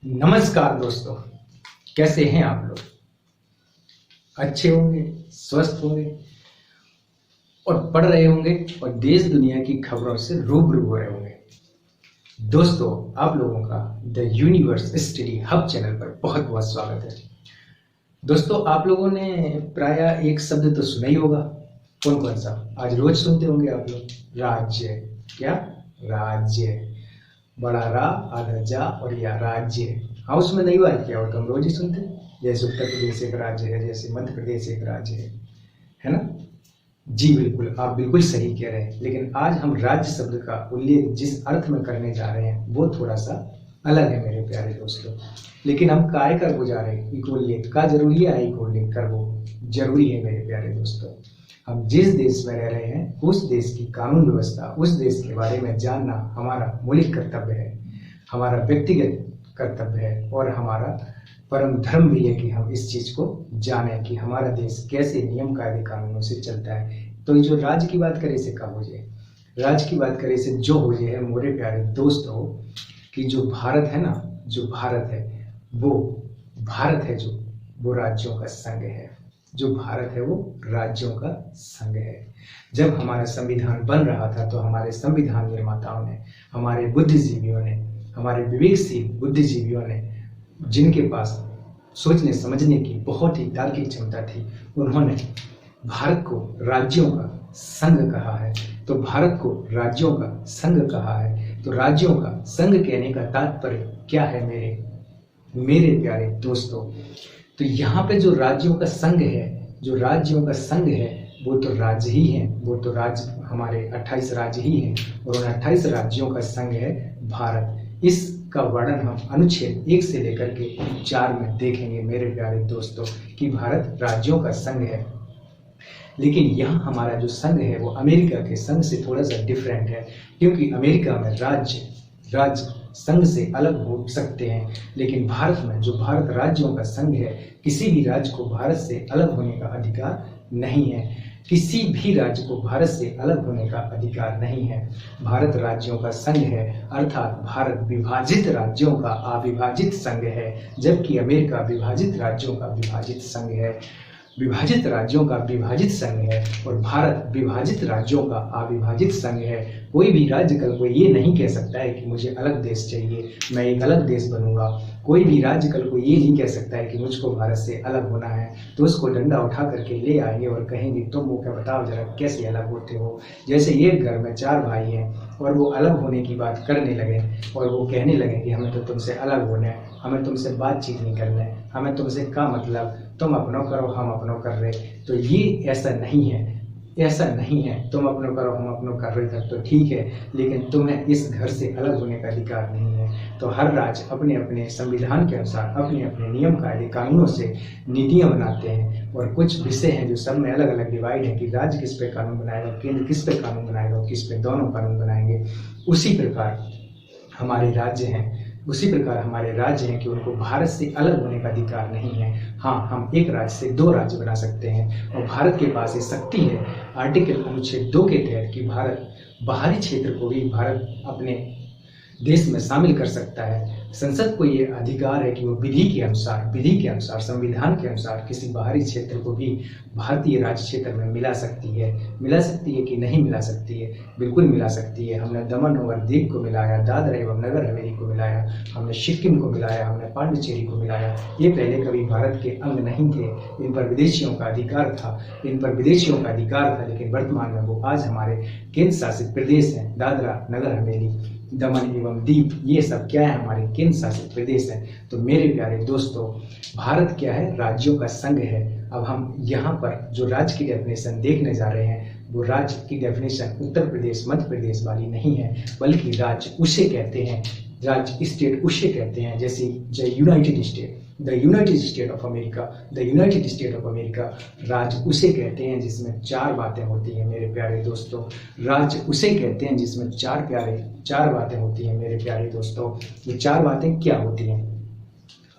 नमस्कार दोस्तों, कैसे हैं आप लोग? अच्छे होंगे, स्वस्थ होंगे और पढ़ रहे होंगे और देश दुनिया की खबरों से रूबरू हो रहे होंगे। दोस्तों, आप लोगों का the universe study hub channel पर बहुत बहुत स्वागत है। दोस्तों, आप लोगों ने प्रायः एक शब्द तो सुना ही होगा। कौन कौन सा? आज रोज सुनते होंगे आप लोग। राज्य। क्या? राज्य। बड़ा रा, आधा जा और या राज्य। हाँ, उसमें नई बात क्या हो, तो हम रोज ही सुनते हैं। जैसे उत्तर प्रदेश एक राज्य है, जैसे मध्य प्रदेश एक राज्य है ना? जी बिल्कुल, आप बिल्कुल सही कह रहे हैं। लेकिन आज हम राज्य शब्द का उल्लेख जिस अर्थ में करने जा रहे हैं वो थोड़ा सा अलग है मेरे प्यारे दोस्तों। लेकिन हम काय कर वो जा रहे हैं, इको उल्लेख का जरूरी है, इको उल्लेख कर वो जरूरी है मेरे प्यारे दोस्तों। हम जिस देश में रह रहे हैं उस देश की कानून व्यवस्था, उस देश के बारे में जानना हमारा मौलिक कर्तव्य है, हमारा व्यक्तिगत कर्तव्य है और हमारा परम धर्म भी है कि हम इस चीज को जानें कि हमारा देश कैसे नियम कायदे कानूनों से चलता है। तो जो राज्य की बात करें इसे कब हो जाए, राज्य की बात करें इसे जो हो जाए मोरे प्यारे दोस्तों कि जो भारत है ना, जो भारत है वो भारत है, जो वो राज्यों का संघ है। जो भारत है वो राज्यों का संघ है। जब हमारा संविधान बन रहा था तो हमारे संविधान निर्माताओं ने, हमारे बुद्धिजीवियों ने, हमारे विवेकशील बुद्धिजीवियों ने, जिनके पास सोचने समझने की बहुत ही तार्किक क्षमता थी, उन्होंने भारत को राज्यों का संघ कहा है। तो भारत को राज्यों का संघ कहा है। तो राज्यों का संघ कहने का तात्पर्य क्या है मेरे प्यारे दोस्तों? तो यहाँ पे जो राज्यों का संघ है, जो राज्यों का संघ है वो तो राज्य ही है, वो तो राज्य हमारे 28 राज्य ही हैं और उन 28 राज्यों का संघ है भारत। इसका वर्णन हम अनुच्छेद 1 से लेकर के 4 में देखेंगे मेरे प्यारे दोस्तों कि भारत राज्यों का संघ है। लेकिन यहाँ हमारा जो संघ है वो अमेरिका के संघ से थोड़ा सा डिफरेंट है, क्योंकि अमेरिका में राज्य संघ से अलग हो सकते हैं, लेकिन भारत में जो भारत राज्यों का संघ है, किसी भी राज्य को भारत से अलग होने का अधिकार नहीं है। किसी भी राज्य को भारत से अलग होने का अधिकार नहीं है। भारत राज्यों का संघ है, अर्थात भारत विभाजित राज्यों का अविभाजित संघ है, जबकि अमेरिका विभाजित राज्यों का विभाजित संघ है। विभाजित राज्यों का विभाजित संघ है और भारत विभाजित राज्यों का अविभाजित संघ है। कोई भी राज्य कल को ये नहीं कह सकता है कि मुझे अलग देश चाहिए, मैं एक अलग देश बनूंगा। कोई भी राज्य कल को ये नहीं कह सकता है कि मुझको भारत से अलग होना है, तो उसको डंडा उठा करके ले आएंगे और कहेंगे तुम वो क्या बताओ जरा कैसे अलग होते हो। जैसे एक घर में 4 भाई हैं और वो अलग होने की बात करने लगे और वो कहने लगे कि हमें तो तुमसे अलग होना है, हमें तुमसे बातचीत नहीं करना है, हमें तुमसे क्या मतलब, तुम अपनों करो हम अपनों कर रहे। तो ये ऐसा नहीं है, ऐसा नहीं है। तुम अपनों करो हम अपनों कर रहे तक तो ठीक है, लेकिन तुम्हें इस घर से अलग होने का अधिकार नहीं है। तो हर राज्य अपने अपने संविधान के अनुसार अपने अपने नियम कायदे कानूनों से नीतियां बनाते हैं और कुछ विषय हैं जो सब में अलग अलग डिवाइड है कि राज्य किस पे कानून बनाएगा, केंद्र किस पे कानून बनाएगा, किस पे दोनों कानून बनाएंगे। उसी प्रकार हमारे राज्य हैं, उसी प्रकार हमारे राज्य हैं कि उनको भारत से अलग होने का अधिकार नहीं है। हाँ, हम एक राज्य से 2 राज्य बना सकते हैं और भारत के पास ये शक्ति है आर्टिकल अनुच्छेद 2 के तहत कि भारत बाहरी क्षेत्र को भी भारत अपने देश में शामिल कर सकता है। संसद को ये अधिकार है कि वो विधि के अनुसार संविधान के अनुसार किसी बाहरी क्षेत्र को भी भारतीय राज्य क्षेत्र में मिला सकती है कि नहीं मिला सकती है? बिल्कुल मिला सकती है। हमने दमन और दीव को मिलाया, दादरा एवं नगर हवेली को मिलाया, हमने सिक्किम को मिलाया, हमने पांडिचेरी को मिलाया। ये पहले कभी भारत के अंग नहीं थे, इन पर विदेशियों का अधिकार था, लेकिन वर्तमान में वो आज हमारे केंद्र शासित प्रदेश हैं। दादरा नगर हवेली, दमन एवं दीव, ये सब क्या है? हमारे केंद्र शासित प्रदेश हैं। तो मेरे प्यारे दोस्तों, भारत क्या है? राज्यों का संघ है। अब हम यहाँ पर जो राज्य की डेफिनेशन देखने जा रहे हैं वो राज्य की डेफिनेशन उत्तर प्रदेश मध्य प्रदेश वाली नहीं है, बल्कि राज्य उसे कहते हैं, राज्य स्टेट उसे कहते हैं। जैसे the United state of America राज्य उसे कहते हैं जिसमें 4 बातें होती हैं मेरे प्यारे दोस्तों। राज्य उसे कहते हैं जिसमें 4 बातें होती हैं मेरे प्यारे दोस्तों। ये 4 बातें क्या होती हैं?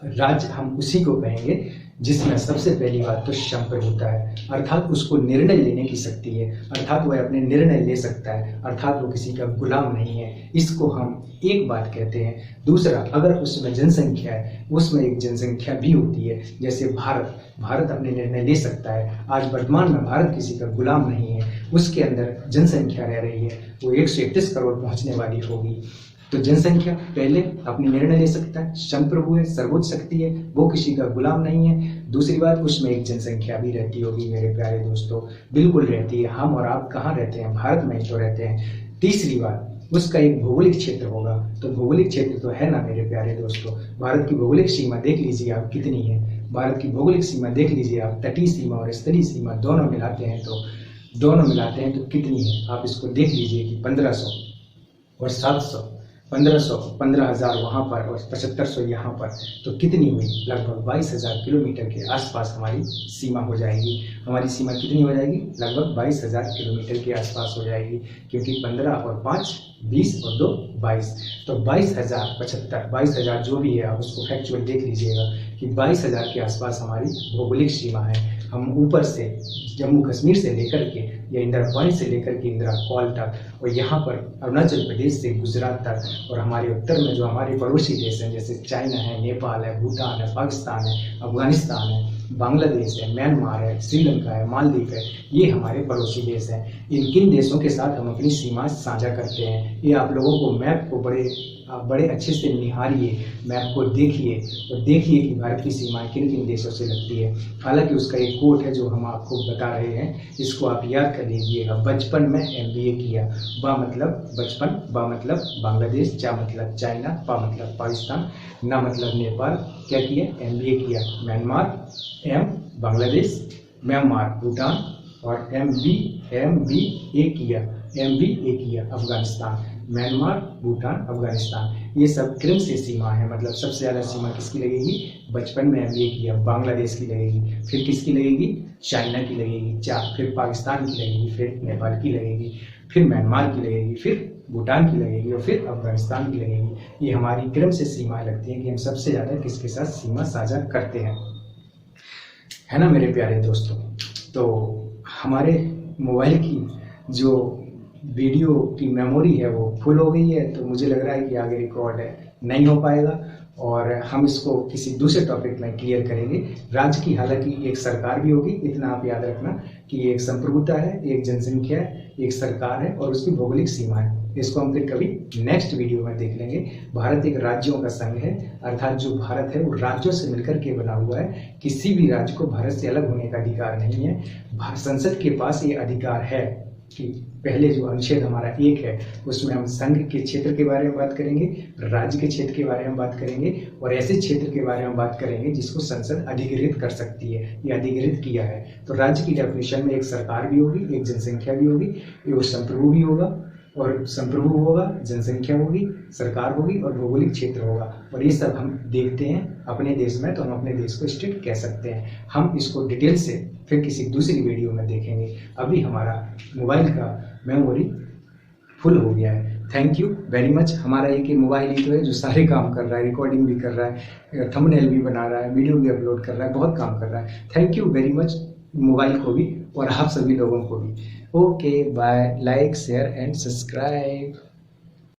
राज्य हम उसी को कहेंगे जिसमें सबसे पहली बात तो संप्रभुता है, अर्थात उसको निर्णय लेने की शक्ति है, अर्थात वह अपने निर्णय ले सकता है, अर्थात वो किसी का गुलाम नहीं है। इसको हम एक बात कहते हैं। दूसरा, अगर उसमें जनसंख्या है, उसमें एक जनसंख्या भी होती है, जैसे भारत अपने निर्णय ले सकता है। आज वर्तमान में भारत किसी का गुलाम नहीं है, उसके अंदर जनसंख्या रह रही है, वो 131 करोड़ पहुंचने वाली होगी। तो जनसंख्या पहले अपनी निर्णय ले सकता है, संप्रभु है, सर्वोच्च शक्ति है, वो किसी का गुलाम नहीं है। दूसरी बात, उसमें एक जनसंख्या भी रहती होगी मेरे प्यारे दोस्तों, बिल्कुल रहती है। हम और आप कहाँ रहते हैं? भारत में ही तो रहते हैं। तीसरी बात, उसका एक भौगोलिक क्षेत्र होगा। तो भौगोलिक क्षेत्र तो है ना मेरे प्यारे दोस्तों। भारत की भौगोलिक सीमा देख लीजिए आप कितनी है। भारत की भौगोलिक सीमा देख लीजिए आप, तटीय सीमा और स्थलीय सीमा दोनों मिलाते हैं तो कितनी है? आप इसको देख लीजिए कि 1500 और 700, 15,000 वहाँ पर और 7500 यहाँ पर, तो कितनी हुई? लगभग 22,000 किलोमीटर के आसपास हमारी सीमा हो जाएगी। हमारी सीमा कितनी हो जाएगी? लगभग 22,000 किलोमीटर के आसपास हो जाएगी, क्योंकि 15 और 5 20 और 2 22, तो 22,000 जो भी है, आप उसको फैक्चुअल देख लीजिएगा कि 22,000 के आसपास हमारी भौगोलिक सीमा है। हम ऊपर से जम्मू कश्मीर से लेकर के या इंदिरा पॉइंट से लेकर के इंदिरा कॉल तक, और यहाँ पर अरुणाचल प्रदेश से गुजरात तक, और हमारे उत्तर में जो हमारे पड़ोसी देश हैं जैसे चाइना है, नेपाल है, भूटान है, पाकिस्तान है, अफगानिस्तान है, बांग्लादेश है, म्यांमार है, श्रीलंका है, मालदीव है, ये हमारे पड़ोसी देश हैं। इन किन देशों के साथ हम अपनी सीमा साझा करते हैं, ये आप लोगों को मैप को बड़े अच्छे से निहारिए, मैप को देखिए और देखिए कि भारत की सीमाएं किन किन देशों से लगती है। हालांकि उसका एक कोड है जो हम आपको बता रहे हैं, इसको आप याद कर लीजिएगा। बचपन में MBA किया, बा मतलब बचपन, बा मतलब बांग्लादेश, चा मतलब चाइना, पा मतलब पाकिस्तान, ना मतलब नेपाल, क्या किया? MBA किया। म्यांमार, बांग्लादेश, म्यांमार, भूटान, और MBA किया अफगानिस्तान। म्यांमार, भूटान, अफगानिस्तान, ये सब क्रम से सीमा है। मतलब सबसे ज़्यादा सीमा किसकी लगेगी? बचपन में MBA किया, बांग्लादेश की लगेगी, फिर किसकी लगेगी? चाइना की लगेगी, फिर पाकिस्तान की लगेगी, फिर नेपाल की लगेगी, फिर म्यांमार की लगेगी, फिर भूटान की लगेगी और फिर अफगानिस्तान की लगेगी। ये हमारी क्रम से सीमाएं लगती हैं कि हम सबसे ज़्यादा किसके साथ सीमा साझा करते हैं, है ना मेरे प्यारे दोस्तों। तो हमारे मोबाइल की जो वीडियो की मेमोरी है वो फुल हो गई है, तो मुझे लग रहा है कि आगे रिकॉर्ड नहीं हो पाएगा और हम इसको किसी दूसरे टॉपिक में क्लियर करेंगे। राज्य की हालांकि एक सरकार भी होगी, इतना आप याद रखना कि एक संप्रभुता है, एक जनसंख्या है, एक सरकार है और उसकी भौगोलिक सीमा है। इसको हम फिर कभी नेक्स्ट वीडियो में देख लेंगे। भारत एक राज्यों का संघ है, अर्थात जो भारत है वो राज्यों से मिलकर के बना हुआ है। किसी भी राज्य को भारत से अलग होने का अधिकार नहीं है। संसद के पास ये अधिकार है कि पहले जो अनुच्छेद हमारा 1 है उसमें हम संघ के क्षेत्र के बारे में बात करेंगे, राज्य के क्षेत्र के बारे में बात करेंगे और ऐसे क्षेत्र के बारे में बात करेंगे जिसको संसद अधिग्रहित कर सकती है या अधिग्रहित किया है। तो राज्य की डेफिनेशन में एक सरकार भी होगी, एक जनसंख्या भी होगी, एक संप्रभु भी होगा और संप्रभु होगा, जनसंख्या होगी, सरकार होगी और भौगोलिक क्षेत्र होगा। और ये सब हम देखते हैं अपने देश में, तो हम अपने देश को स्टेट कह सकते हैं। हम इसको डिटेल से फिर किसी दूसरी वीडियो में देखेंगे। अभी हमारा मोबाइल का मेमोरी फुल हो गया है। Thank you very much. हमारा एक ही मोबाइल ही तो है जो सारे काम कर रहा है, रिकॉर्डिंग भी कर रहा है, थंबनेल भी बना रहा है, वीडियो भी अपलोड कर रहा है, बहुत काम कर रहा है। Thank you very much mobile को भी और आप सभी लोगों को भी। Okay bye, like share and subscribe.